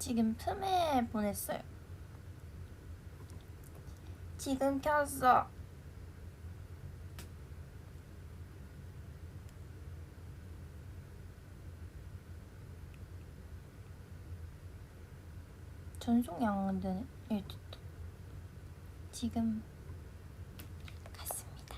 지금 품에 보냈어요. 지금 켰어. 전송이 안 되네. 됐다. 지금 갔습니다.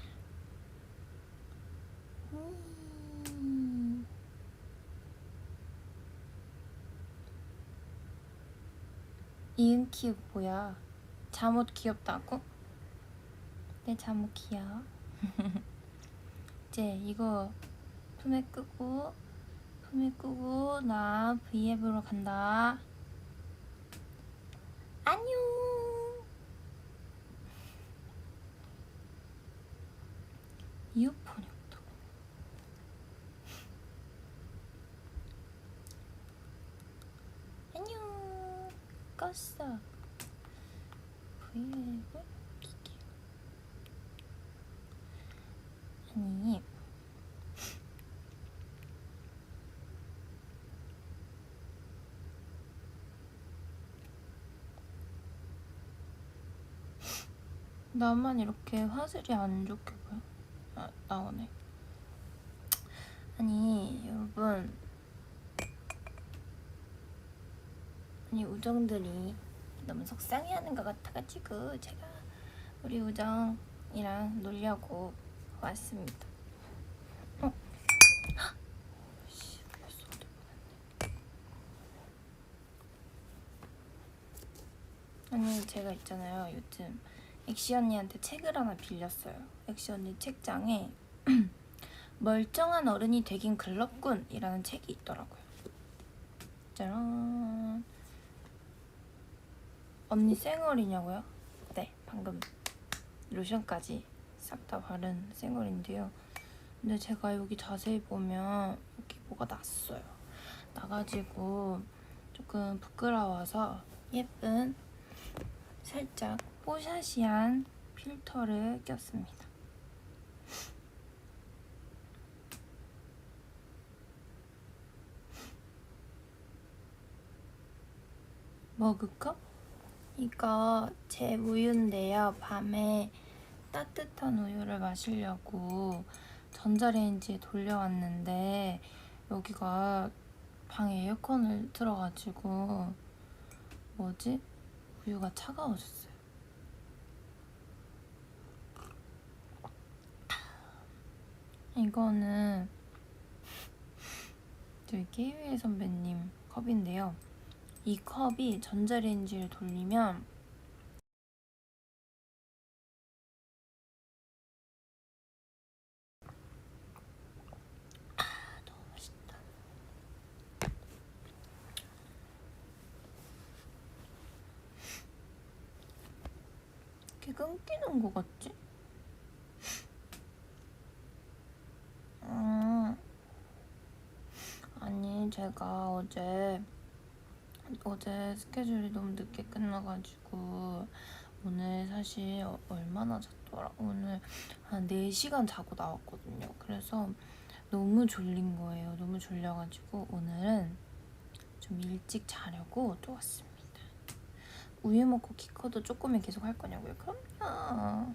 이응 키읔 뭐야? 잠옷 귀엽다고? 내 잠옷 귀여워. 이제 이거 품에 끄고 나 V앱으로 간다. 안녕. 이어폰이 없다고. 안녕. 껐어. V앱을 킬게요. 아니 나만 이렇게 화질이 안 좋게 보여? 아, 나오네. 아니 여러분, 아니 우정들이 너무 속상해하는 것 같아가지고 제가 우리 우정이랑 놀려고 왔습니다. 아니 제가 있잖아요, 요즘 엑시 언니한테 책을 하나 빌렸어요. 엑시 언니 책장에 멀쩡한 어른이 되긴 글렀군 이라는 책이 있더라고요. 짜란. 언니 쌩얼이냐고요? 네, 방금 로션까지 싹 다 바른 쌩얼인데요. 근데 제가 여기 자세히 보면 여기 뭐가 났어요. 나가지고 조금 부끄러워서 예쁜 살짝 뽀샤시한 필터를 꼈습니다. 머그컵? 이거 제 우유인데요. 밤에 따뜻한 우유를 마시려고 전자레인지에 돌려왔는데 여기가 방에 에어컨을 틀어가지고 뭐지? 우유가 차가워졌어요. 이거는 저희 케이윌 선배님 컵인데요. 이 컵이 전자레인지를 돌리면 너무 맛있다. 이렇게 끊기는 거 같지? 아니 제가 어제 스케줄이 너무 늦게 끝나가지고 오늘 사실 얼마나 잤더라? 오늘 한 4시간 자고 나왔거든요. 그래서 너무 졸린 거예요. 너무 졸려가지고 오늘은 좀 일찍 자려고 또 왔습니다. 우유 먹고 키 커도 조금은 계속 할 거냐고요? 그럼요.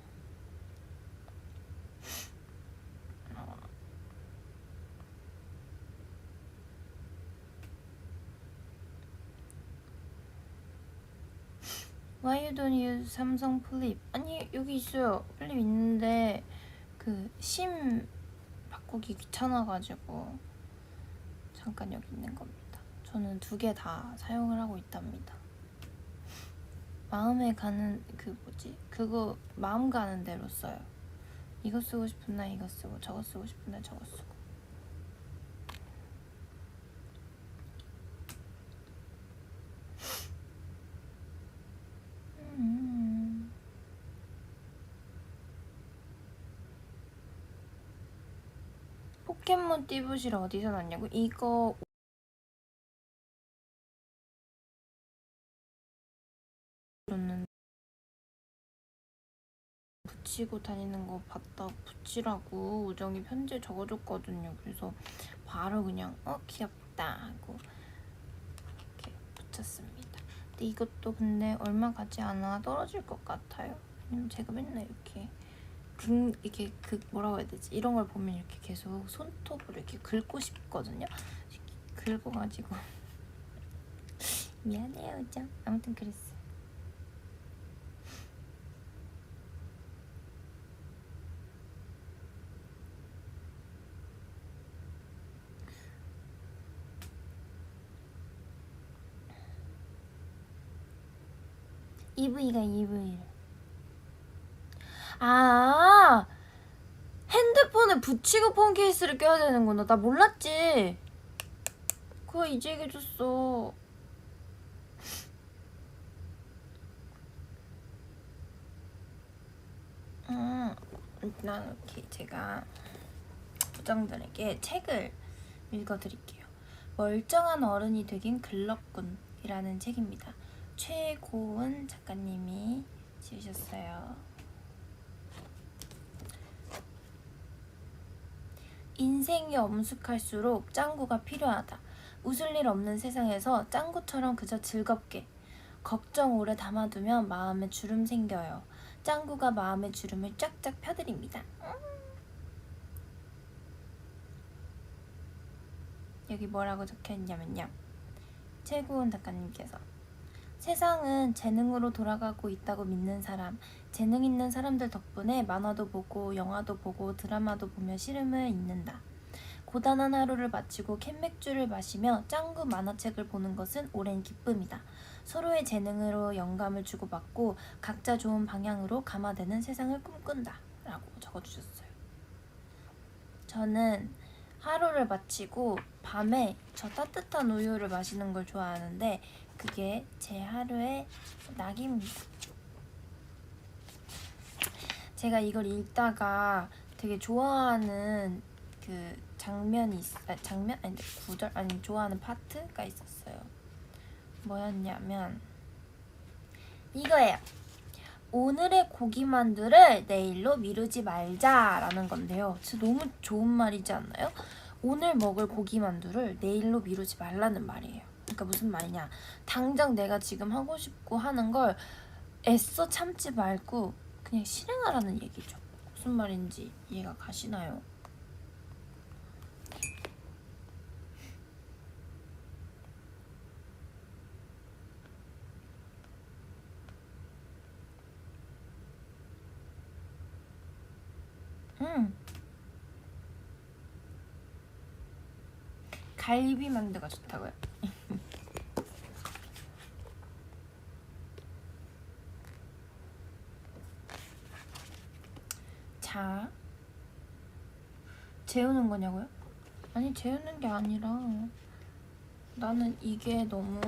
Why you don't use 삼성 플립? 아니 여기 있어요. 플립 있는데 그 심 바꾸기 귀찮아가지고 잠깐 여기 있는 겁니다. 저는 2개 다 사용을 하고 있답니다. 마음에 가는 그 뭐지? 그거 마음 가는 대로 써요. 이거 쓰고 싶은 날 이거 쓰고 저거 쓰고 싶은 날 저거 쓰고. 포켓몬 띠부실 어디서 났냐고? 이거 붙이고 다니는 거 봤다 붙이라고 우정이 편지에 적어줬거든요. 그래서 바로 그냥 귀엽다 하고 이렇게 붙였습니다. 근데 이것도 근데 얼마 가지 않아 떨어질 것 같아요. 왜냐면 제가 맨날 이렇게 이게 뭐라고 해야 되지? 이런 걸 보면 이렇게 계속 손톱으로 이렇게 긁고 싶거든요. 긁어가지고 미안해요, 짱. 아무튼 그랬어요. EV가 EV를. 아, 핸드폰에 붙이고 폰 케이스를 껴야 되는구나. 나 몰랐지. 그거 이제 얘기해줬어. 일단 이렇게 제가 부장들에게 책을 읽어드릴게요. 멀쩡한 어른이 되긴 글렀군이라는 책입니다. 최고은 작가님이 지으셨어요. 인생이 엄숙할수록 짱구가 필요하다. 웃을 일 없는 세상에서 짱구처럼 그저 즐겁게 걱정 오래 담아두면 마음에 주름 생겨요. 짱구가 마음의 주름을 쫙쫙 펴드립니다. 여기 뭐라고 적혀있냐면요. 최고은 작가님께서 세상은 재능으로 돌아가고 있다고 믿는 사람, 재능 있는 사람들 덕분에 만화도 보고 영화도 보고 드라마도 보며 시름을 잊는다. 고단한 하루를 마치고 캔맥주를 마시며 짱구 만화책을 보는 것은 오랜 기쁨이다. 서로의 재능으로 영감을 주고받고 각자 좋은 방향으로 감화되는 세상을 꿈꾼다 라고 적어주셨어요. 저는 하루를 마치고 밤에 저 따뜻한 우유를 마시는 걸 좋아하는데 그게 제 하루의 낙입니다. 제가 이걸 읽다가 되게 좋아하는 그 장면이 장면? 아니 구절? 아니 좋아하는 파트가 있었어요. 뭐였냐면 이거예요. 오늘의 고기만두를 내일로 미루지 말자라는 건데요. 진짜 너무 좋은 말이지 않나요? 오늘 먹을 고기만두를 내일로 미루지 말라는 말이에요. 그러니까 무슨 말이냐, 당장 내가 지금 하고 싶고 하는 걸 애써 참지 말고 그냥 실행하라는 얘기죠. 무슨 말인지 이해가 가시나요? 갈비만두가 좋다고요? 자, 재우는 거냐고요? 아니, 재우는 게 아니라 나는 이게 너무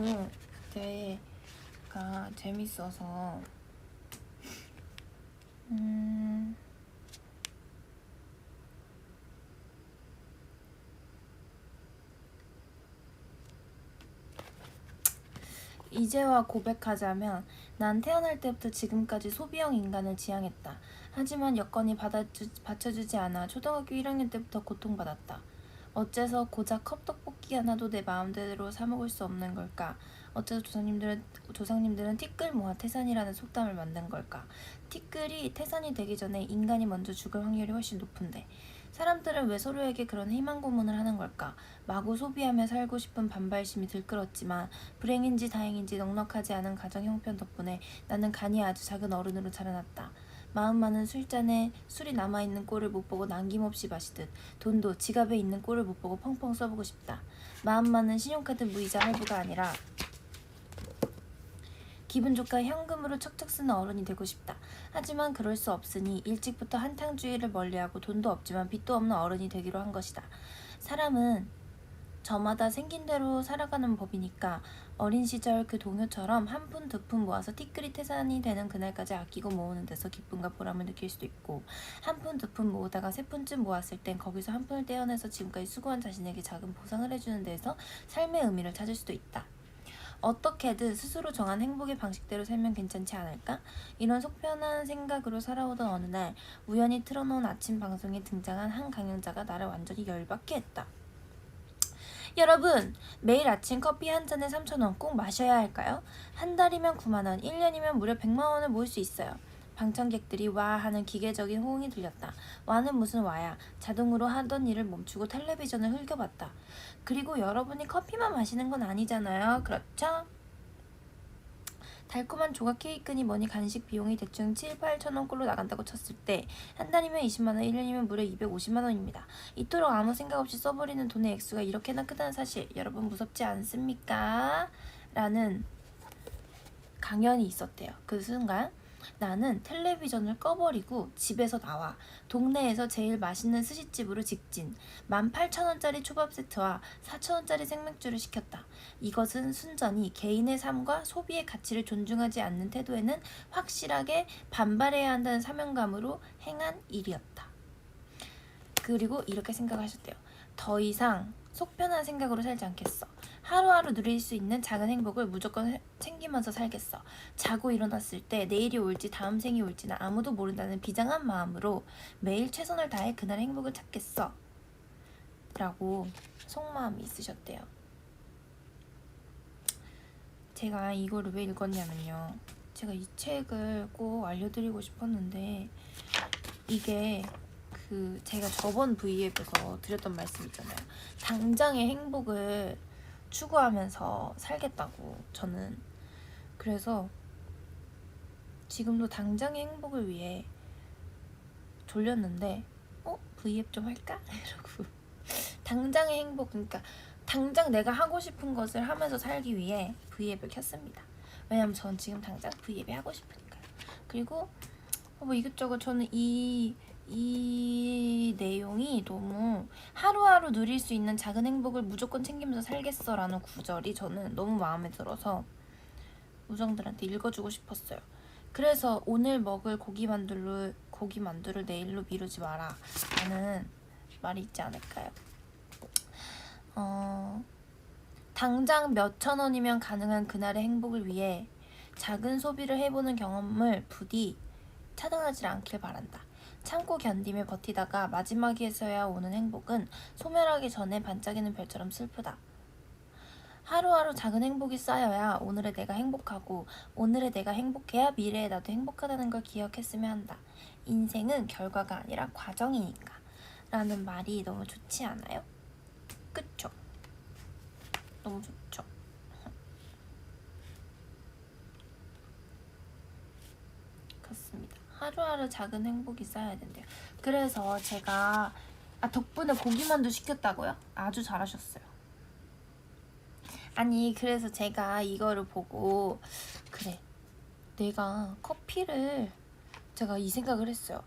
내가 재밌어서 이제와 고백하자면 난 태어날 때부터 지금까지 소비형 인간을 지향했다. 하지만 여건이 받쳐주지 않아 초등학교 1학년 때부터 고통받았다. 어째서 고작 컵떡볶이 하나도 내 마음대로 사먹을 수 없는 걸까? 어째서 조상님들은 티끌 모아 태산이라는 속담을 만든 걸까? 티끌이 태산이 되기 전에 인간이 먼저 죽을 확률이 훨씬 높은데 사람들은 왜 서로에게 그런 희망 고문을 하는 걸까? 마구 소비하며 살고 싶은 반발심이 들끓었지만 불행인지 다행인지 넉넉하지 않은 가정 형편 덕분에 나는 간이 아주 작은 어른으로 자라났다. 마음 많은 술잔에 술이 남아있는 꼴을 못 보고 남김없이 마시듯 돈도 지갑에 있는 꼴을 못 보고 펑펑 써보고 싶다. 마음 많은 신용카드 무이자 할부가 아니라 기분 좋게 현금으로 척척 쓰는 어른이 되고 싶다. 하지만 그럴 수 없으니 일찍부터 한탕주의를 멀리하고 돈도 없지만 빚도 없는 어른이 되기로 한 것이다. 사람은 저마다 생긴 대로 살아가는 법이니까 어린 시절 그 동요처럼 한 푼 두 푼 모아서 티끌이 태산이 되는 그날까지 아끼고 모으는 데서 기쁨과 보람을 느낄 수도 있고 한 푼 두 푼 모으다가 세 푼쯤 모았을 땐 거기서 한 푼을 떼어내서 지금까지 수고한 자신에게 작은 보상을 해주는 데서 삶의 의미를 찾을 수도 있다. 어떻게든 스스로 정한 행복의 방식대로 살면 괜찮지 않을까? 이런 속편한 생각으로 살아오던 어느 날 우연히 틀어놓은 아침 방송에 등장한 한 강연자가 나를 완전히 열받게 했다. 여러분, 매일 아침 커피 한 잔에 3,000원 꼭 마셔야 할까요? 한 달이면 9만원, 1년이면 무려 100만원을 모을 수 있어요. 방청객들이 와 하는 기계적인 호응이 들렸다. 와는 무슨 와야. 자동으로 하던 일을 멈추고 텔레비전을 흘겨봤다. 그리고 여러분이 커피만 마시는 건 아니잖아요. 그렇죠? 달콤한 조각 케이크니 뭐니 간식 비용이 대충 7, 8천원 꼴로 나간다고 쳤을 때 한 달이면 20만원, 1년이면 무려 250만원입니다. 이토록 아무 생각 없이 써버리는 돈의 액수가 이렇게나 크다는 사실 여러분 무섭지 않습니까? 라는 강연이 있었대요. 그 순간 나는 텔레비전을 꺼버리고 집에서 나와 동네에서 제일 맛있는 스시집으로 직진. 18,000원짜리 초밥 세트와 4,000원짜리 생맥주를 시켰다. 이것은 순전히 개인의 삶과 소비의 가치를 존중하지 않는 태도에는 확실하게 반발해야 한다는 사명감으로 행한 일이었다. 그리고 이렇게 생각하셨대요. 더 이상 속편한 생각으로 살지 않겠어. 하루하루 누릴 수 있는 작은 행복을 무조건 챙기면서 살겠어. 자고 일어났을 때 내일이 올지 다음 생이 올지는 아무도 모른다는 비장한 마음으로 매일 최선을 다해 그날의 행복을 찾겠어. 라고 속마음이 있으셨대요. 제가 이거를 왜 읽었냐면요. 제가 이 책을 꼭 알려드리고 싶었는데 이게 제가 저번 V앱에서 드렸던 말씀 있잖아요. 당장의 행복을 추구하면서 살겠다고 저는. 그래서 지금도 당장의 행복을 위해 졸렸는데 V앱 좀 할까? 이러고 당장의 행복, 그러니까 당장 내가 하고 싶은 것을 하면서 살기 위해 V앱을 켰습니다. 왜냐면 전 지금 당장 V앱이 하고 싶으니까요. 그리고 뭐 이것저것 저는 이 내용이 너무 하루하루 누릴 수 있는 작은 행복을 무조건 챙기면서 살겠어 라는 구절이 저는 너무 마음에 들어서 우정들한테 읽어주고 싶었어요. 그래서 오늘 먹을 고기 만두를 내일로 미루지 마라 라는 말이 있지 않을까요? 당장 몇천 원이면 가능한 그날의 행복을 위해 작은 소비를 해보는 경험을 부디 차단하지 않길 바란다. 참고 견디며 버티다가 마지막에서야 오는 행복은 소멸하기 전에 반짝이는 별처럼 슬프다. 하루하루 작은 행복이 쌓여야 오늘의 내가 행복하고 오늘의 내가 행복해야 미래의 나도 행복하다는 걸 기억했으면 한다. 인생은 결과가 아니라 과정이니까 라는 말이 너무 좋지 않아요? 그쵸? 너무 좋죠? 그렇습니다. 하루하루 작은 행복이 쌓여야 된대요. 그래서 제가 덕분에 고기만두 시켰다고요? 아주 잘하셨어요. 아니 그래서 제가 이거를 보고 그래 내가 커피를 제가 이 생각을 했어요.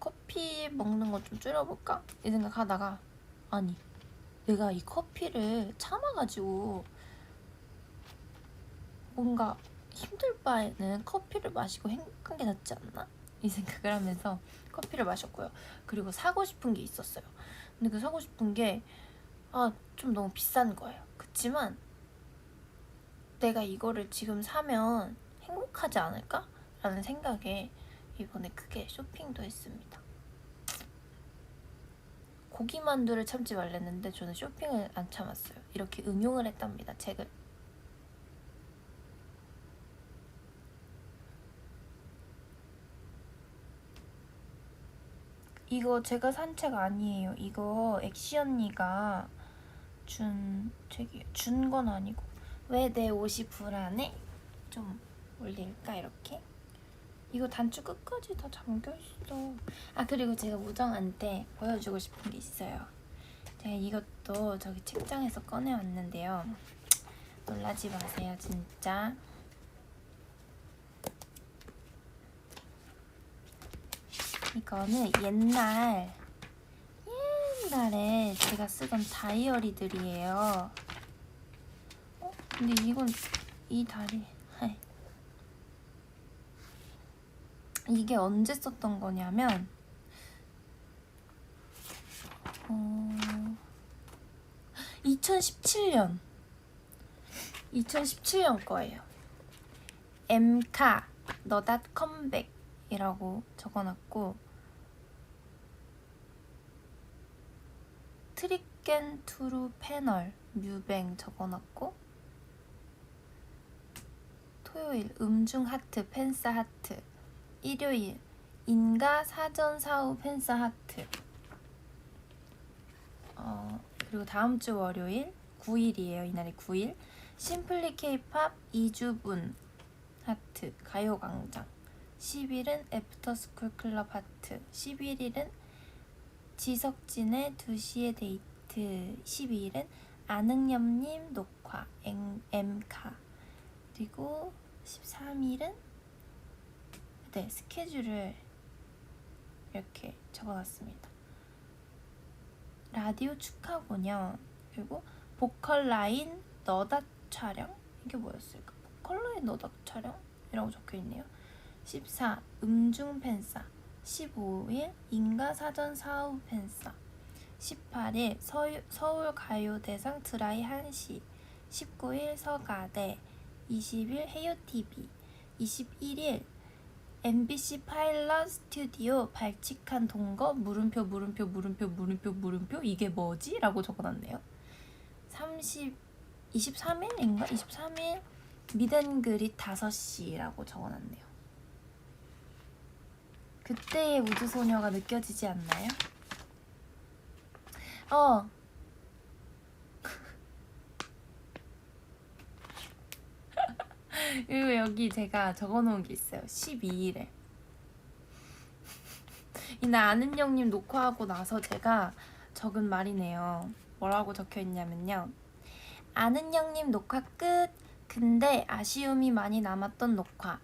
커피 먹는 거 좀 줄여볼까? 이 생각하다가 아니 내가 이 커피를 참아가지고 뭔가 힘들 바에는 커피를 마시고 행복한 게 낫지 않나? 이 생각을 하면서 커피를 마셨고요. 그리고 사고 싶은 게 있었어요. 근데 그 사고 싶은 게 좀 너무 비싼 거예요. 그치만 내가 이거를 지금 사면 행복하지 않을까? 라는 생각에 이번에 크게 쇼핑도 했습니다. 고기만두를 참지 말랬는데 저는 쇼핑을 안 참았어요. 이렇게 응용을 했답니다, 책을. 이거 제가 산 책 아니에요. 이거 엑시 언니가 준 책이에요. 준 건 아니고. 왜 내 옷이 불안해? 좀 올릴까 이렇게? 이거 단추 끝까지 다 잠겨있어. 그리고 제가 우정한테 보여주고 싶은 게 있어요. 제가 이것도 저기 책장에서 꺼내왔는데요. 놀라지 마세요 진짜. 이거는 옛날에 제가 쓰던 다이어리들이에요. 근데 이건 이 다리 이게 언제 썼던 거냐면 2017년 거예요. 엠카 너닷 컴백이라고 적어놨고 스캔투루 패널 뮤뱅 적어놨고, 토요일 음중 하트 팬싸 하트, 일요일 인가 사전 사후 팬싸 하트, 그리고 다음 주 월요일 9일이에요. 이날이 9일 심플리 케이팝 이주분 하트 가요광장, 10일은 애프터스쿨 클럽 하트, 11일은 지석진의 2시의 데이트, 12일은 안흥엽님 녹화 M카, 그리고 13일은 스케줄을 이렇게 적어놨습니다. 라디오 축하 공연, 그리고 보컬 라인 너다 촬영, 이게 뭐였을까? 보컬 라인 너다 촬영이라고 적혀있네요. 14 음중 팬싸, 15일 인가 사전 사후 팬싸, 18일 서울 가요대상 드라이 1시, 19일 서가대, 20일 헤요TV, 21일 MBC 파일럿 스튜디오 발칙한 동거 물음표 이게 뭐지? 라고 적어놨네요. 23일인가? 23일 미덴그릿 5시라고 적어놨네요. 그때의 우주소녀가 느껴지지 않나요? 그리고 여기 제가 적어놓은 게 있어요. 12일에 이날 아는형님 녹화하고 나서 제가 적은 말이네요. 뭐라고 적혀있냐면요, 아는형님 녹화 끝. 근데 아쉬움이 많이 남았던 녹화.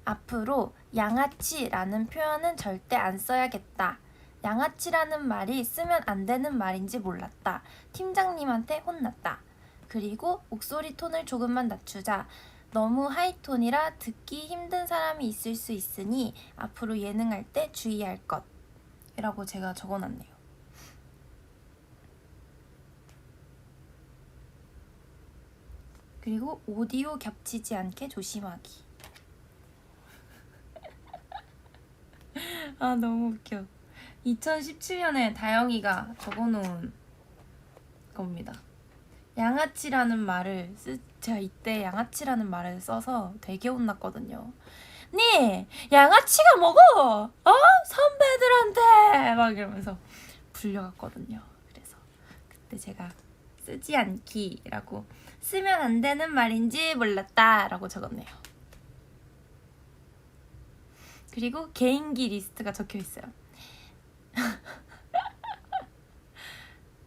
앞으로 양아치라는 표현은 절대 안 써야겠다. 양아치라는 말이 쓰면 안 되는 말인지 몰랐다. 팀장님한테 혼났다. 그리고 목소리 톤을 조금만 낮추자. 너무 하이톤이라 듣기 힘든 사람이 있을 수 있으니 앞으로 예능할 때 주의할 것. 이라고 제가 적어놨네요. 그리고 오디오 겹치지 않게 조심하기. 너무 웃겨. 2017년에 다영이가 적어놓은 겁니다. 양아치라는 말을 제가 이때 양아치라는 말을 써서 되게 혼났거든요. 네 양아치가 뭐고? 선배들한테 막 이러면서 불려갔거든요. 그래서 그때 제가 쓰지 않기라고, 쓰면 안 되는 말인지 몰랐다 라고 적었네요. 그리고 개인기 리스트가 적혀 있어요.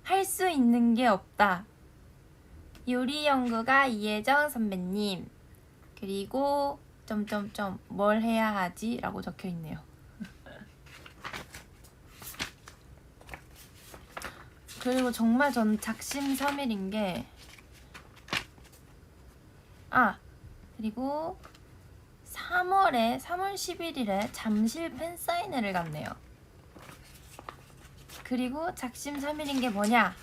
할 수 있는 게 없다. 요리연구가 이혜정 선배님. 그리고 뭘 해야 하지? 라고 적혀 있네요. 그리고 정말 전 작심삼일인 게, 그리고 3월 11일에 잠실 팬사인회를 갔네요. 그리고 작심삼일인 게 뭐냐?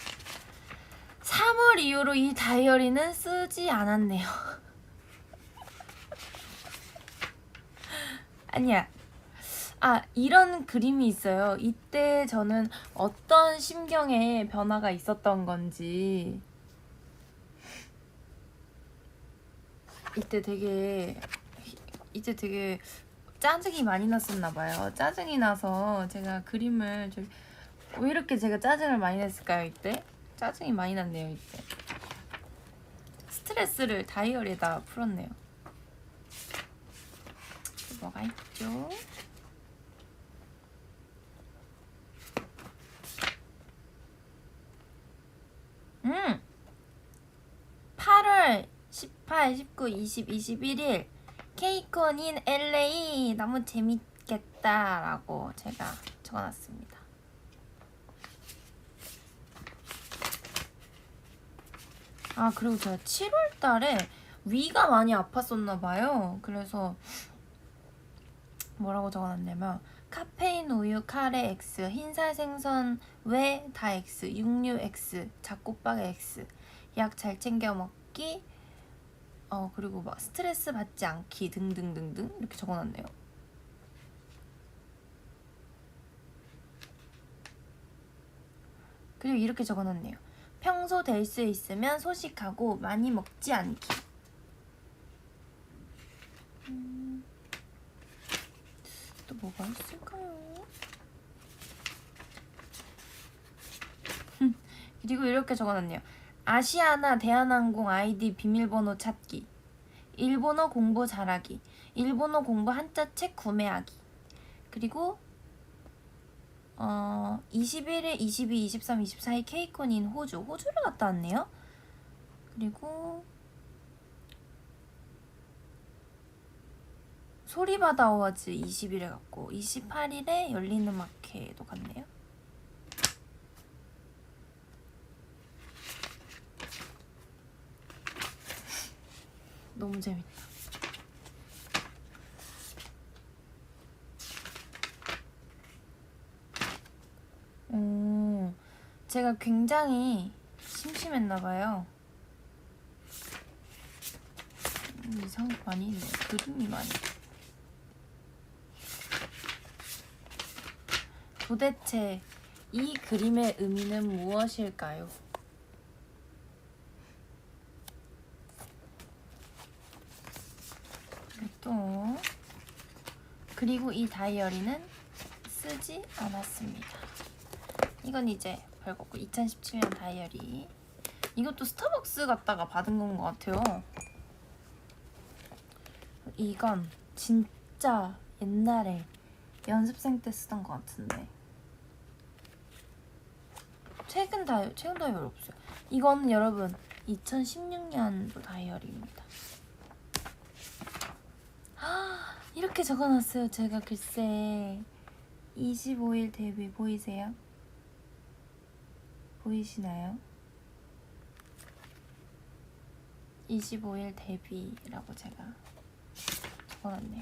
3월 이후로 이 다이어리는 쓰지 않았네요. 아니야. 이런 그림이 있어요. 이때 저는 어떤 심경의 변화가 있었던 건지. 이때 되게 짜증이 많이 났었나 봐요. 짜증이 나서 제가 그림을 왜 이렇게 제가 짜증을 많이 냈을까요? 이때 짜증이 많이 났네요. 이때 스트레스를 다이어리에다 풀었네요. 뭐가 있죠? 8월 18, 19, 20, 21일 케이콘인 LA 너무 재밌겠다 라고 제가 적어놨습니다. 그리고 제가 7월달에 위가 많이 아팠었나봐요. 그래서 뭐라고 적어놨냐면, 카페인 우유 카레 X, 흰살 생선 외 다 X, 육류 X, 잡곡밥 X, 약 잘 챙겨 먹기, 그리고 막 스트레스 받지 않기 등등등등 이렇게 적어놨네요. 그리고 이렇게 적어놨네요. 평소 될 수 있으면 소식하고 많이 먹지 않기. 또 뭐가 있을까요? 그리고 이렇게 적어놨네요. 아시아나 대한항공 아이디 비밀번호 찾기, 일본어 공부 잘하기, 일본어 공부 한자 책 구매하기. 그리고 21일, 22, 23, 24일 케이콘인 호주를 갔다 왔네요. 그리고 소리바다 어워즈 20일에 갔고 28일에 열린음악회도 갔네요. 너무 재밌다. 제가 굉장히 심심했나봐요. 이상하게 많이 있네. 그림이 많이. 도대체 이 그림의 의미는 무엇일까요? 또 그리고 이 다이어리는 쓰지 않았습니다. 이건 이제 별거고 2017년 다이어리. 이것도 스타벅스 갔다가 받은 건 것 같아요. 이건 진짜 옛날에 연습생 때 쓰던 것 같은데 최근 다이어리 없어요. 이거는 여러분 2016년도 다이어리입니다. 이렇게 적어놨어요. 제가 글쎄 25일 데뷔 보이세요? 보이시나요? 25일 데뷔라고 제가 적어놨네요.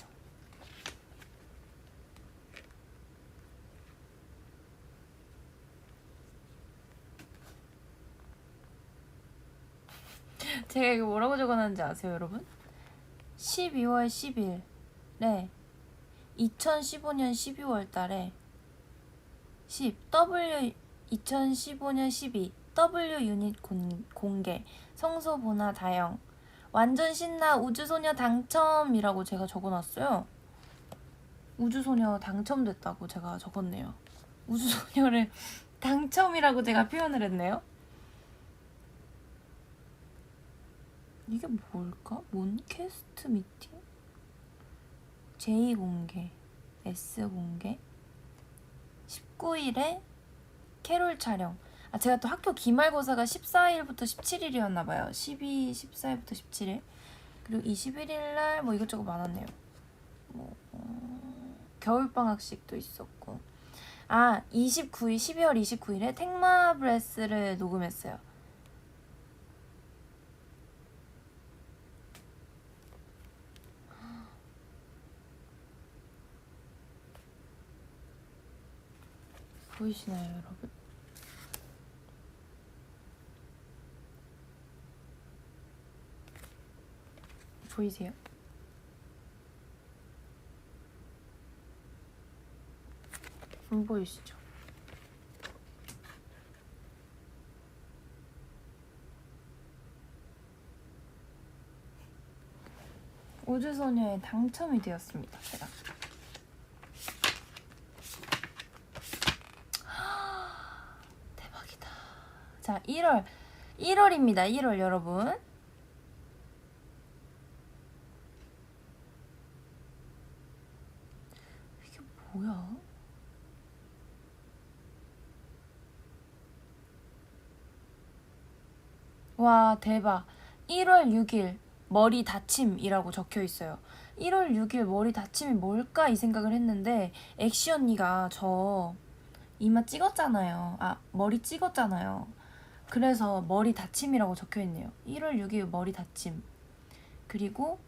제가 이거 뭐라고 적어놨는지 아세요, 여러분? 12월 10일 네 2015년 12월 달에 2015년 12 W 유닛 공개 성소보나 다영 완전 신나 우주소녀 당첨이라고 제가 적어놨어요. 우주소녀 당첨됐다고 제가 적었네요. 우주소녀를 당첨이라고 제가 표현을 했네요. 이게 뭘까? 몬캐스트 미팅? J 공개, S 공개, 19일에 캐롤 촬영. 제가 또 학교 기말고사가 14일부터 17일이었나봐요. 14일부터 17일. 그리고 21일날 뭐 이것저것 많았네요. 겨울방학식도 있었고. 12월 29일에 택마브레스를 녹음했어요. 보이시나요, 여러분? 보이세요? 안 보이시죠? 우주소녀에 당첨이 되었습니다, 제가. 대박이다. 자, 1월입니다. 1월 여러분. 이게 뭐야? 와, 대박. 1월 6일 머리 다침이라고 적혀 있어요. 1월 6일 머리 다침이 뭘까 이 생각을 했는데 엑시 언니가 저 이마 찍었잖아요. 머리 찍었잖아요. 그래서 머리 다침이라고 적혀 있네요. 1월 6일 머리 다침. 그리고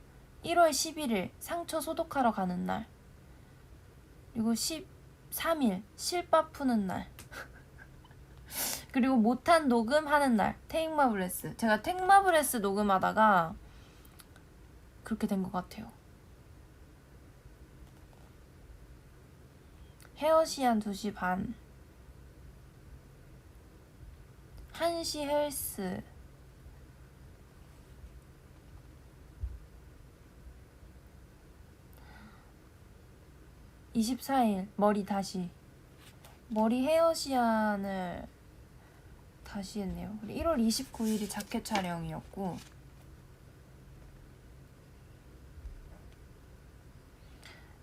1월 11일 상처 소독하러 가는 날. 그리고 13일 실밥 푸는 날. 그리고 못한 녹음하는 날. 테이크마블레스. 제가 테이크마블레스 녹음하다가 그렇게 된 것 같아요. 헤어시 한 2시 반. MC 헬스 24일 머리 헤어시안을 다시 했네요. 그리고 1월 29일이 자켓 촬영이었고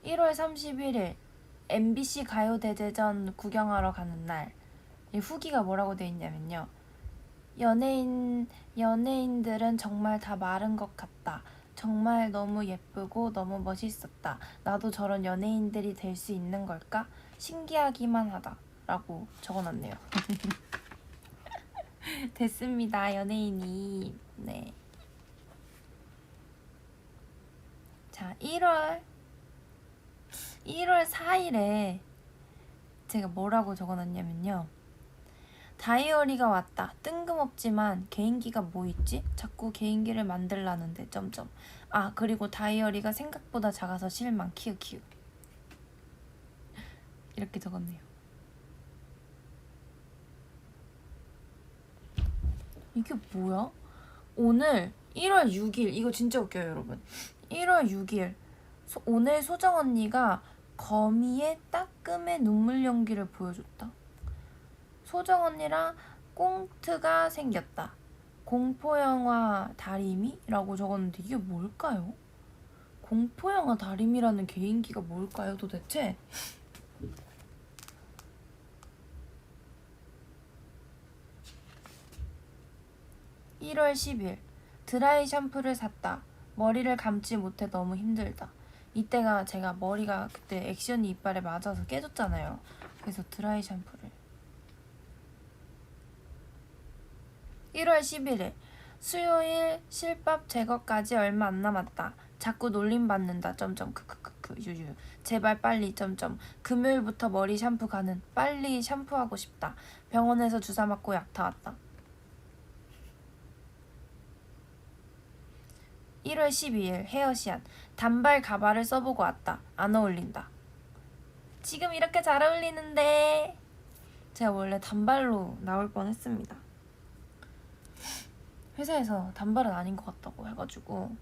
1월 31일 MBC 가요대제전 구경하러 가는 날. 이 후기가 뭐라고 돼 있냐면요. 연예인들은 정말 다 마른 것 같다. 정말 너무 예쁘고 너무 멋있었다. 나도 저런 연예인들이 될 수 있는 걸까? 신기하기만 하다. 라고 적어놨네요. 됐습니다. 연예인이. 네. 자, 1월 4일에 제가 뭐라고 적어놨냐면요. 다이어리가 왔다. 뜬금없지만 개인기가 뭐 있지? 자꾸 개인기를 만들라는데 점점. 아, 그리고 다이어리가 생각보다 작아서 실망. 키읔키읔. 이렇게 적었네요. 이게 뭐야? 오늘 1월 6일 이거 진짜 웃겨요, 여러분. 1월 6일 오늘 소정 언니가 거미의 따끔의 눈물 연기를 보여줬다. 소정 언니랑 꽁트가 생겼다. 공포영화 다리미라고 적었는데 이게 뭘까요? 공포영화 다리미라는 개인기가 뭘까요, 도대체? (1월 10일) 드라이 샴푸를 샀다. 머리를 감지 못해 너무 힘들다. 이때가 제가 머리가 그때 액션이 이빨에 맞아서 깨졌잖아요. 그래서 드라이 샴푸를. 1월 11일 수요일 실밥 제거까지 얼마 안 남았다. 자꾸 놀림받는다. 크크크크 유유. 제발 빨리 금요일부터 머리 샴푸 가는. 빨리 샴푸하고 싶다. 병원에서 주사 맞고 약 다 왔다. 1월 12일 헤어시안. 단발 가발을 써보고 왔다. 안 어울린다. 지금 이렇게 잘 어울리는데. 제가 원래 단발로 나올 뻔했습니다. 회사에서 단발은 아닌 것 같다고 해가지고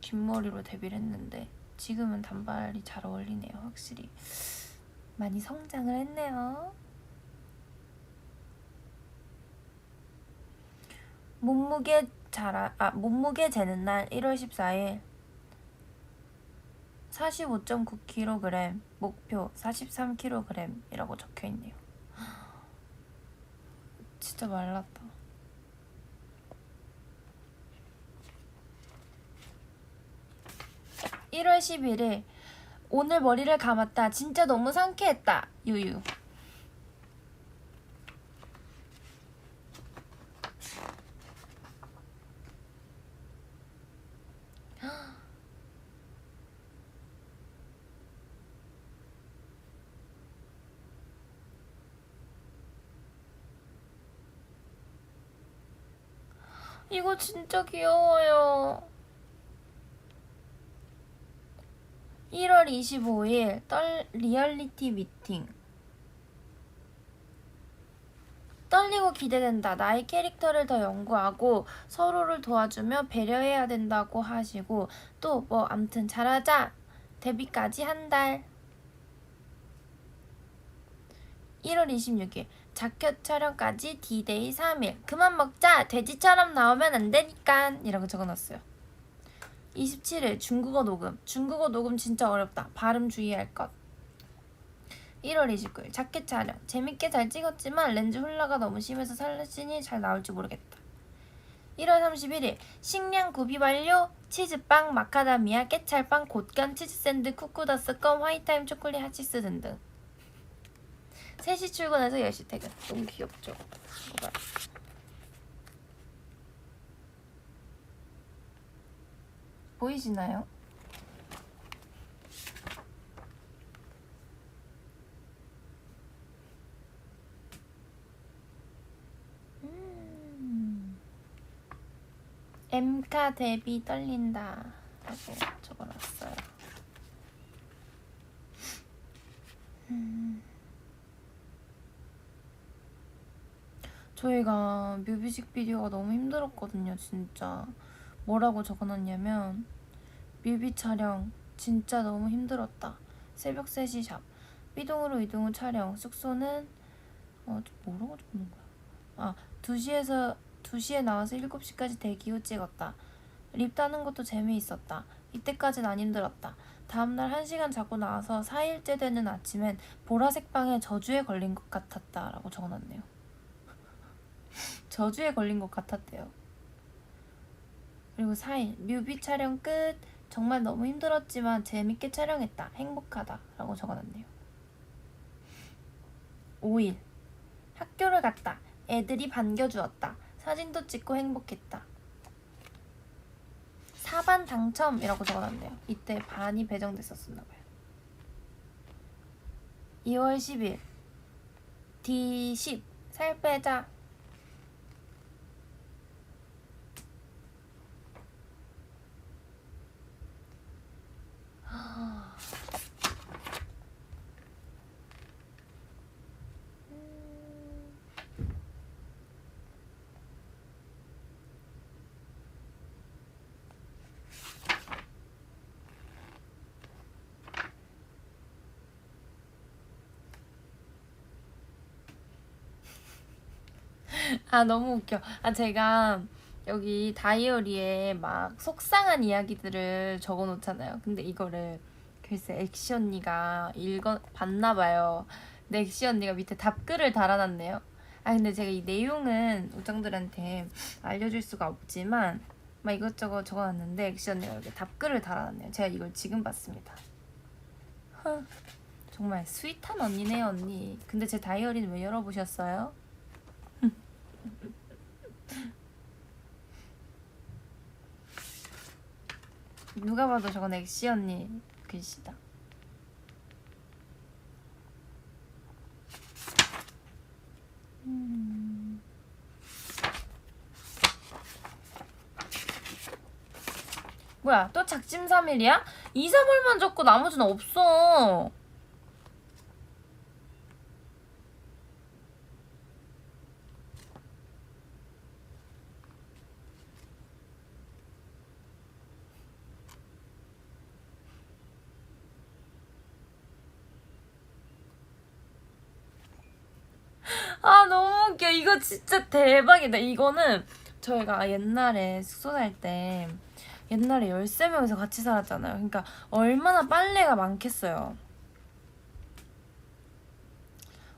긴 머리로 데뷔를 했는데 지금은 단발이 잘 어울리네요. 확실히 많이 성장을 했네요. 몸무게 재는 날 1월 14일 45.9kg, 목표 43kg이라고 적혀있네요. 진짜 말랐다. 1월 11일 오늘 머리를 감았다. 진짜 너무 상쾌했다. 유유. 이거 진짜 귀여워요. 1월 25일 리얼리티 미팅. 떨리고 기대된다. 나의 캐릭터를 더 연구하고 서로를 도와주며 배려해야 된다고 하시고 또 뭐 암튼 잘하자. 데뷔까지 한 달. 1월 26일 자켓 촬영까지 D-Day 3일. 그만 먹자. 돼지처럼 나오면 안 되니까. 이라고 적어놨어요. 27일 중국어 녹음. 중국어 녹음 진짜 어렵다. 발음 주의할 것. 1월 29일 자켓 촬영. 재밌게 잘 찍었지만 렌즈 훌라가 너무 심해서 사진이 잘 나올지 모르겠다. 1월 31일 식량 구비 완료. 치즈빵, 마카다미아, 깨찰빵, 곶감, 치즈샌드, 쿠쿠다스 껌, 화이타임 초콜릿 하치스 등등. 3시 출근해서 10시 퇴근. 너무 귀엽죠? 봐봐요. 보이시나요? 엠카 데뷔 떨린다 라고 적어놨어요. 저희가 뮤비식비디오가 너무 힘들었거든요. 진짜 뭐라고 적어놨냐면 뮤비 촬영 진짜 너무 힘들었다. 새벽 3시 샵 B동으로 이동 후 촬영 숙소는 뭐라고 적는 거야? 2시에 나와서 7시까지 대기 후 찍었다. 립 따는 것도 재미있었다. 이때까진 안 힘들었다. 다음날 1시간 자고 나와서 4일째 되는 아침엔 보라색 방에 저주에 걸린 것 같았다 라고 적어놨네요. 저주에 걸린 것 같았대요. 그리고 4일 뮤비 촬영 끝. 정말 너무 힘들었지만 재밌게 촬영했다. 행복하다 라고 적어놨네요. 5일 학교를 갔다. 애들이 반겨주었다. 사진도 찍고 행복했다. 4반 당첨이라고 적어놨네요. 이때 반이 배정됐었나봐요. 2월 10일 D10 살 빼자. 너무 웃겨. 제가 여기 다이어리에 막 속상한 이야기들을 적어 놓잖아요. 근데 이거를 글쎄 엑시 언니가 봤나봐요. 근데 엑시 언니가 밑에 답글을 달아놨네요. 근데 제가 이 내용은 우정들한테 알려줄 수가 없지만 막 이것저것 적어놨는데 엑시 언니가 여기 답글을 달아놨네요. 제가 이걸 지금 봤습니다. 정말 스윗한 언니네요, 언니. 근데 제 다이어리는 왜 열어보셨어요? 누가 봐도 저건 엑시 언니 글씨다. 뭐야, 또 작심삼일이야? 2, 3월만 적고 나머지는 없어. 너무 웃겨. 이거 진짜 대박이다. 이거는 저희가 옛날에 숙소 살 때 옛날에 13명이서 같이 살았잖아요. 그러니까 얼마나 빨래가 많겠어요.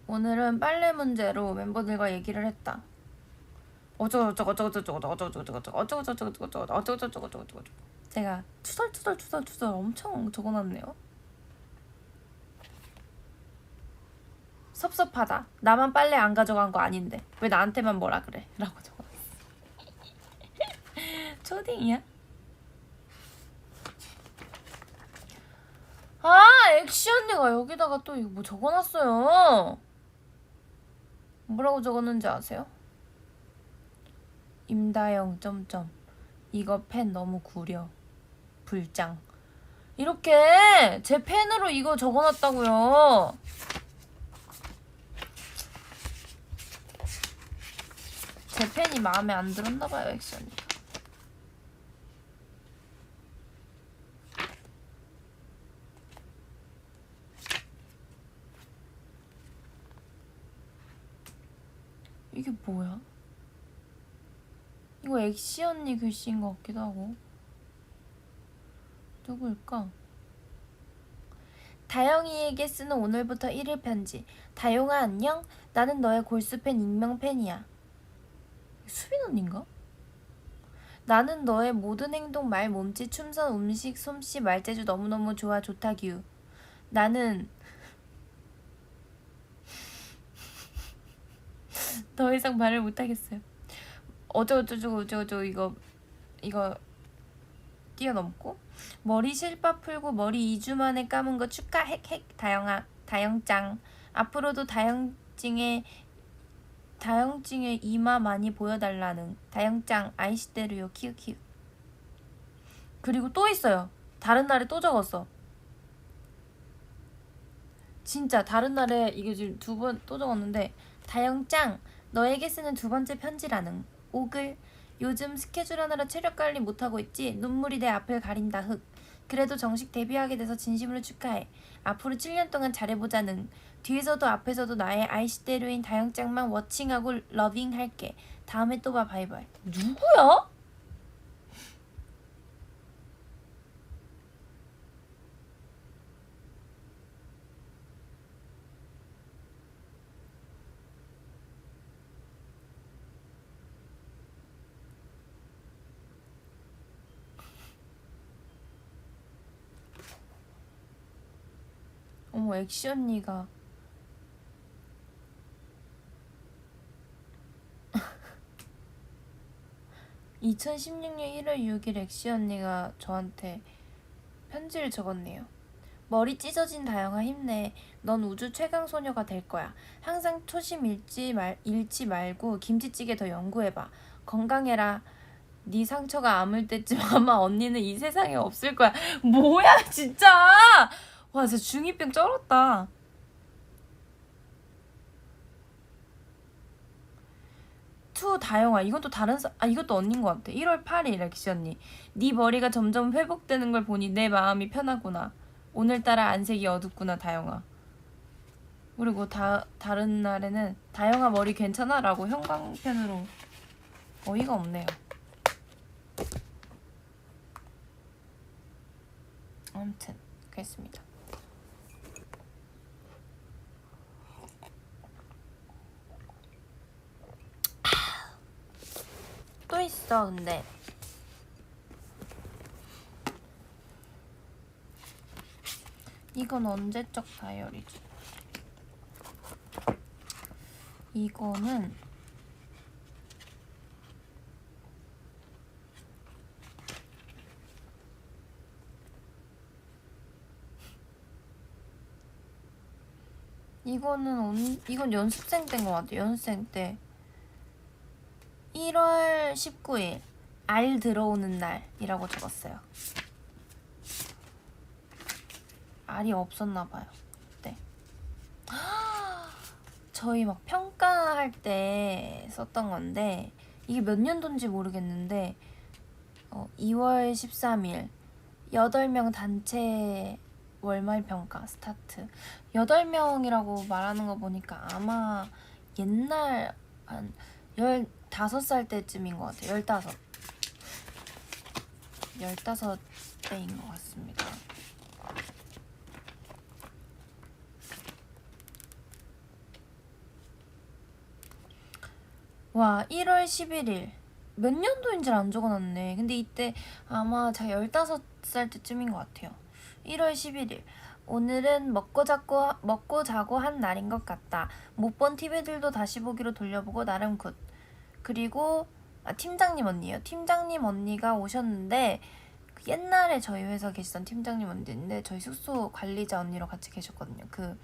오늘은 빨래 문제로 멤버들과 얘기를 했다. 어쩌고저쩌고 제가 투덜투덜 엄청 적어놨네요. 섭섭하다. 나만 빨래 안 가져간 거 아닌데 왜 나한테만 뭐라 그래? 라고 적어놨어. 초딩이야? 엑시 언니가 여기다가 또 이거 뭐 적어놨어요. 뭐라고 적었는지 아세요? 임다영 점점 이거 펜 너무 구려 불짱. 이렇게 제 펜으로 이거 적어놨다고요. 제 펜이 마음에 안 들었나봐요, 엑시 언니가. 이게 뭐야? 이거 엑시 언니 글씨인 것 같기도 하고. 누구일까? 다영이에게 쓰는 오늘부터 1일 편지. 다영아 안녕? 나는 너의 골수팬 익명팬이야. 수빈 언니인가? 나는 너의 모든 행동, 말, 몸짓, 춤선, 음식, 솜씨, 말재주 너무너무 좋아. 좋다규. 나는 더 이상 말을 못하겠어요. 어쩌고 이거 뛰어넘고 머리 실밥 풀고 머리 2주 만에 감은 거 축하 핵 다영아 다영짱. 앞으로도 다영찡의 이마 많이 보여달라는 다영짱 아이시대루요 키우키우. 그리고 또 있어요. 다른 날에 또 적었어. 진짜 다른 날에 이게 지금 2번 또 적었는데 다영짱 너에게 쓰는 두 번째 편지라는 오글. 요즘 스케줄 하느라 체력 관리 못하고 있지. 눈물이 내 앞을 가린다. 흑. 그래도 정식 데뷔하게 돼서 진심으로 축하해. 앞으로 7년 동안 잘해보자는. 뒤에서도 앞에서도 나의 아이시대로인 다영짱만 워칭하고 러빙할게. 다음에 또 봐. 바이바이. 누구야? 어머, 엑시 언니가 2016년 1월 6일 엑시 언니가 저한테 편지를 적었네요. 머리 찢어진 다영아 힘내. 넌 우주 최강 소녀가 될 거야. 항상 초심 잃지 말고 김치찌개 더 연구해봐. 건강해라. 네 상처가 아물 때쯤 아마 언니는 이 세상에 없을 거야. 뭐야 진짜. 와 진짜 중2병 쩔었다. 투 다영아 이건 또 다른 이것도 언니인 것 같아. 1월 8일 엑시 언니. 네 머리가 점점 회복되는 걸 보니 내 마음이 편하구나. 오늘따라 안색이 어둡구나 다영아. 그리고 다른 날에는 다영아 머리 괜찮아? 라고 형광펜으로. 어이가 없네요. 아무튼 그랬습니다. 또 있어 근데 이건 언제적 다이어리지? 이거는 이건 연습생 때인 것 같아. 연습생 때 1월 19일 알 들어오는 날이라고 적었어요. 알이 없었나 봐요. 그때 저희 막 평가할 때 썼던 건데 이게 몇 년도인지 모르겠는데 2월 13일 8명 단체 월말 평가 스타트. 8명이라고 말하는 거 보니까 아마 옛날 한 15살 때쯤인 것 같아요. 15대인 것 같습니다. 와 1월 11일 몇 년도인지 안 적어놨네. 근데 이때 아마 제가 15살 때쯤인 것 같아요. 1월 11일 오늘은 먹고 자고 한 날인 것 같다. 못 본 TV들도 다시 보기로 돌려보고 나름 굿. 그리고 팀장님 언니예요. 팀장님 언니가 오셨는데 그 옛날에 저희 회사 계시던 팀장님 언니인데 저희 숙소 관리자 언니로 같이 계셨거든요. 그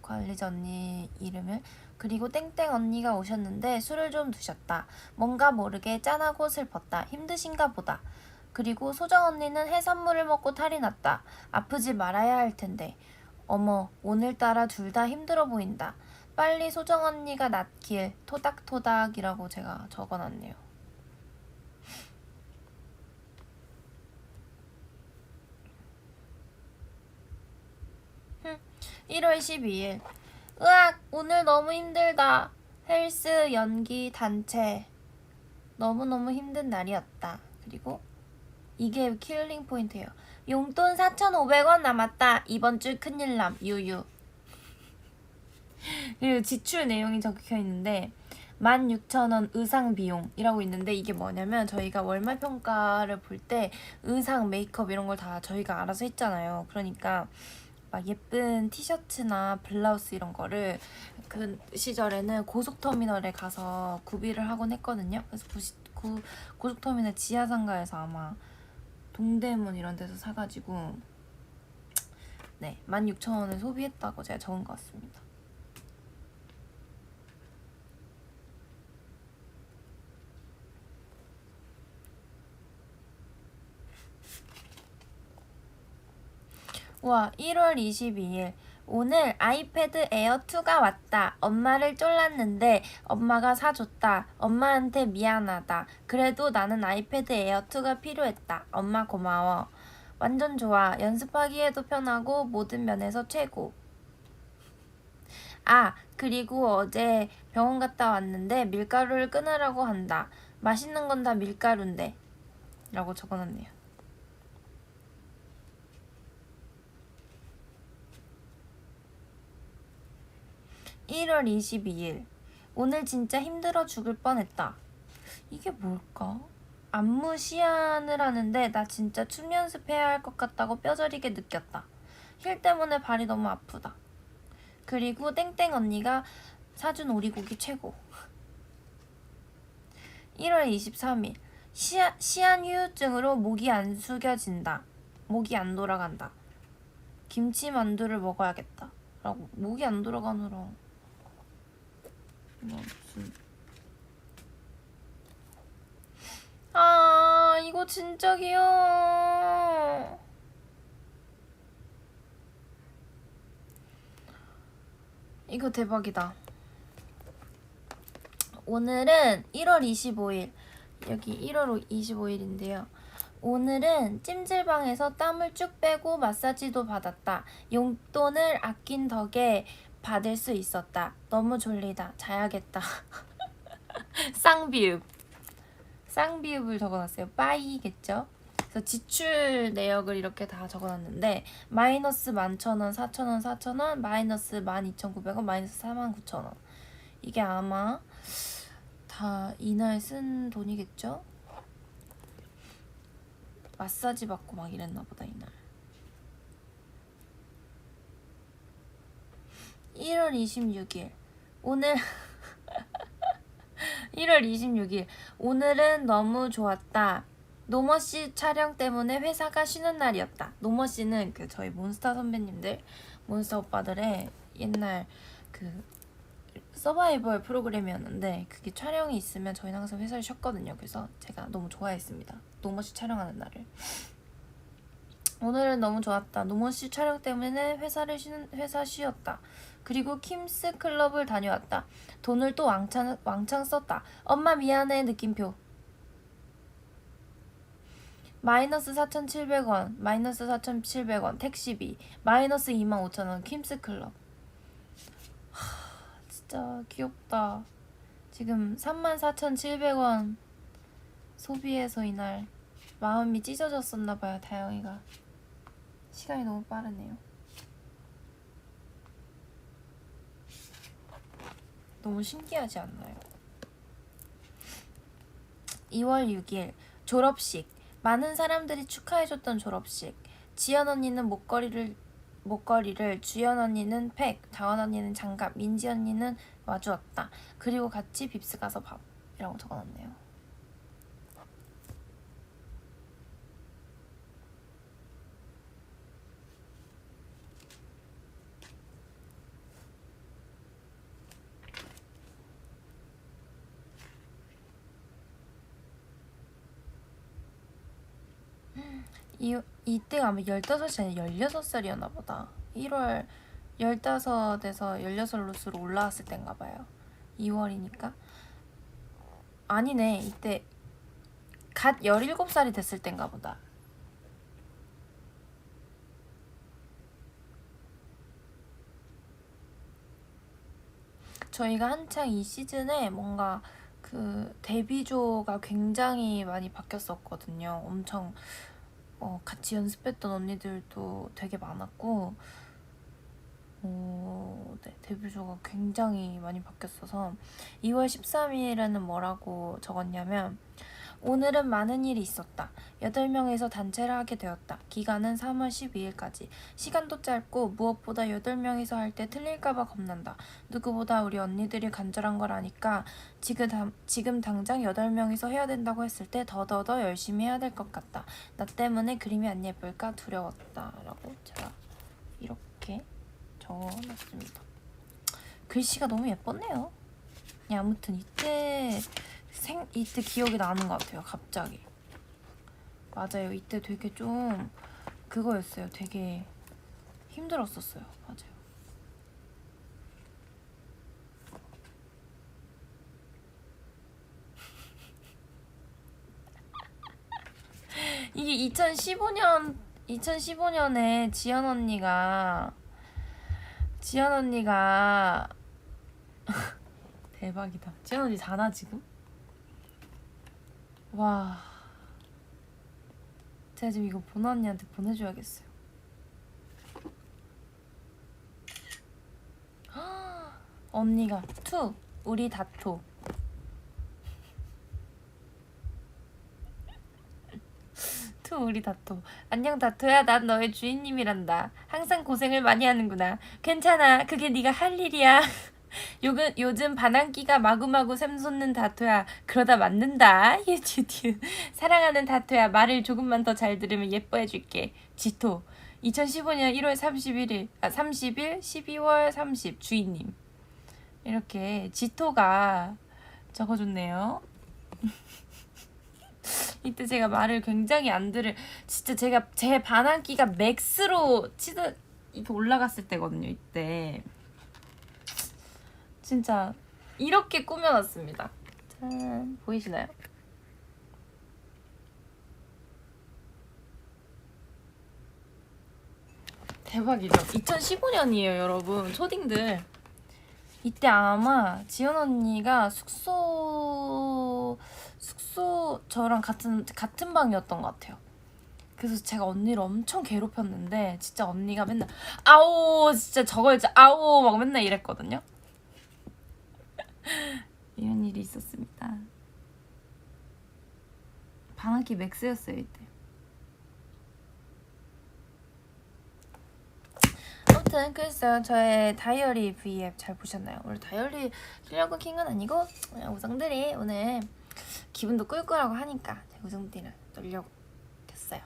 관리자 언니 이름을. 그리고 땡땡 언니가 오셨는데 술을 좀 드셨다. 뭔가 모르게 짠하고 슬펐다. 힘드신가 보다. 그리고 소정 언니는 해산물을 먹고 탈이 났다. 아프지 말아야 할 텐데. 어머 오늘따라 둘 다 힘들어 보인다. 빨리 소정 언니가 낫길 토닥토닥이라고 제가 적어놨네요. 1월 12일 으악 오늘 너무 힘들다. 헬스 연기 단체 너무너무 힘든 날이었다. 그리고 이게 킬링 포인트예요. 용돈 4,500원 남았다. 이번 주 큰일남 유유. 그리고 지출 내용이 적혀 있는데 16,000원 의상 비용이라고 있는데 이게 뭐냐면 저희가 월말 평가를 볼 때 의상, 메이크업 이런 걸 다 저희가 알아서 했잖아요. 그러니까 막 예쁜 티셔츠나 블라우스 이런 거를 그 시절에는 고속터미널에 가서 구비를 하곤 했거든요. 그래서 고속터미널 지하상가에서 아마 동대문 이런 데서 사가지고 네 16,000원을 소비했다고 제가 적은 것 같습니다. 와, 1월 22일. 오늘 아이패드 에어2가 왔다. 엄마를 쫄랐는데 엄마가 사줬다. 엄마한테 미안하다. 그래도 나는 아이패드 에어2가 필요했다. 엄마 고마워. 완전 좋아. 연습하기에도 편하고 모든 면에서 최고. 아, 그리고 어제 병원 갔다 왔는데 밀가루를 끊으라고 한다. 맛있는 건 다 밀가루인데. 라고 적어놨네요. (1월 22일) 오늘 진짜 힘들어 죽을 뻔했다. 이게 뭘까? 안무 시안을 하는데 나 진짜 춤 연습해야 할 것 같다고 뼈저리게 느꼈다. 힐 때문에 발이 너무 아프다. 그리고 땡땡 언니가 사준 오리고기 최고. 1월 23일 시안 후유증으로 목이 안 숙여진다. 목이 안 돌아간다. 김치만두를 먹어야겠다. 라고. 목이 안 돌아가느라 무슨. 아, 이거 진짜 귀여워. 이거 대박이다. 오늘은 1월 25일. 여기 1월 25일인데요. 오늘은 찜질방에서 땀을 쭉 빼고 마사지도 받았다. 용돈을 아낀 덕에 받을 수 있었다. 너무 졸리다. 자야겠다. 쌍비읍을 적어놨어요. 빠이겠죠? 그래서 지출 내역을 이렇게 다 적어놨는데 마이너스 11,000원, 4,000원, 4,000원, 마이너스 12,900원, 마이너스 49,000원. 이게 아마 다 이날 쓴 돈이겠죠? 마사지 받고 막 이랬나 보다 이날. 1월 26일 오늘 1월 26일 오늘은 너무 좋았다. 노머씨 촬영 때문에 회사가 쉬는 날이었다. 노머씨는 그 저희 몬스타 선배님들, 몬스타 오빠들의 옛날 그 서바이벌 프로그램이었는데 그게 촬영이 있으면 저희는 항상 회사를 쉬었거든요. 그래서 제가 너무 좋아했습니다. 노머씨 촬영하는 날을. 오늘은 너무 좋았다. 노머씨 촬영 때문에 회사 쉬었다. 그리고 킴스 클럽을 다녀왔다. 돈을 또 왕창 썼다. 엄마 미안해 느낌표. 마이너스 4,700원, 마이너스 4,700원 택시비, 마이너스 25,000원 킴스 클럽. 진짜 귀엽다. 지금 34,700원 소비해서 이날 마음이 찢어졌었나봐요. 다영이가. 시간이 너무 빠르네요. 너무 신기하지 않나요? 2월 6일 졸업식. 많은 사람들이 축하해줬던 졸업식. 지연 언니는 목걸이를, 주연 언니는 팩, 다원 언니는 장갑, 민지 언니는 와주었다. 그리고 같이 빕스 가서 밥이라고 적어놨네요. 이때가 아마 15살 아니라 16살이었나 보다. 1월 15에서 16로스로 올라왔을 땐가 봐요. 2월이니까. 아니네. 이때 갓 17살이 됐을 땐가 보다. 저희가 한창 이 시즌에 뭔가 그 데뷔조가 굉장히 많이 바뀌었었거든요. 엄청 같이 연습했던 언니들도 되게 많았고 네, 데뷔조가 굉장히 많이 바뀌었어서 2월 13일에는 뭐라고 적었냐면 오늘은 많은 일이 있었다. 8명에서 단체를 하게 되었다. 기간은 3월 12일까지. 시간도 짧고 무엇보다 8명이서 할 때 틀릴까봐 겁난다. 누구보다 우리 언니들이 간절한 걸 아니까 지금 당장 8명이서 해야 된다고 했을 때 더더더 열심히 해야 될 것 같다. 나 때문에 그림이 안 예쁠까 두려웠다. 라고 제가 이렇게 적어놨습니다. 글씨가 너무 예뻤네요. 아무튼 이때 기억이 나는 것 같아요. 갑자기. 맞아요. 이때 되게 좀 그거였어요. 되게 힘들었었어요. 맞아요. 이게 2015년에 지연 언니가 대박이다. 지연 언니 자나 지금? 와, 제가 지금 이거 보나 언니한테 보내줘야겠어요. 언니가 투 우리 다토. 투 우리 다토. 안녕 다토야, 난 너의 주인님이란다. 항상 고생을 많이 하는구나. 괜찮아, 그게 네가 할 일이야. 요즘 반항기가 마구마구 샘솟는 다토야. 그러다 맞는다. 유튜브. 사랑하는 다토야, 말을 조금만 더 잘 들으면 예뻐해줄게. 지토. 2015년 1월 31일 30일 12월 30 주인님. 이렇게 지토가 적어줬네요. 이때 제가 말을 굉장히 안 들을, 진짜 제가 제 반항기가 맥스로 이렇게 올라갔을 때거든요. 이때 진짜 이렇게 꾸며놨습니다. 짠, 보이시나요? 대박이죠? 2015년이에요 여러분. 초딩들. 이때 아마 지연 언니가 숙소 저랑 같은 방이었던 것 같아요. 그래서 제가 언니를 엄청 괴롭혔는데 진짜 언니가 맨날 아오, 진짜 저걸 진짜 아오 막 맨날 이랬거든요. 이런 일이 있었습니다. 반항기 맥스였어요 이때. 아무튼 그랬어요. 저의 다이어리 V앱 잘 보셨나요? 원래 다이어리 키려고 킨 건 아니고 우성들이 오늘 기분도 꿀꿀하고 하니까 제가 우성들이랑 놀려고 켰어요.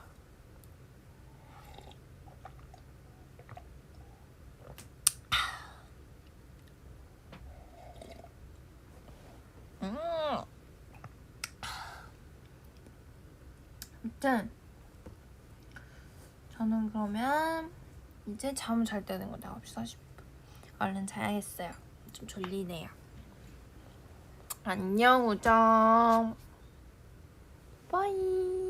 아무튼 저는 그러면 이제 잠을 잘 때 되는 건데 9시 40분. 얼른 자야겠어요. 좀 졸리네요. 안녕 우정. 빠이.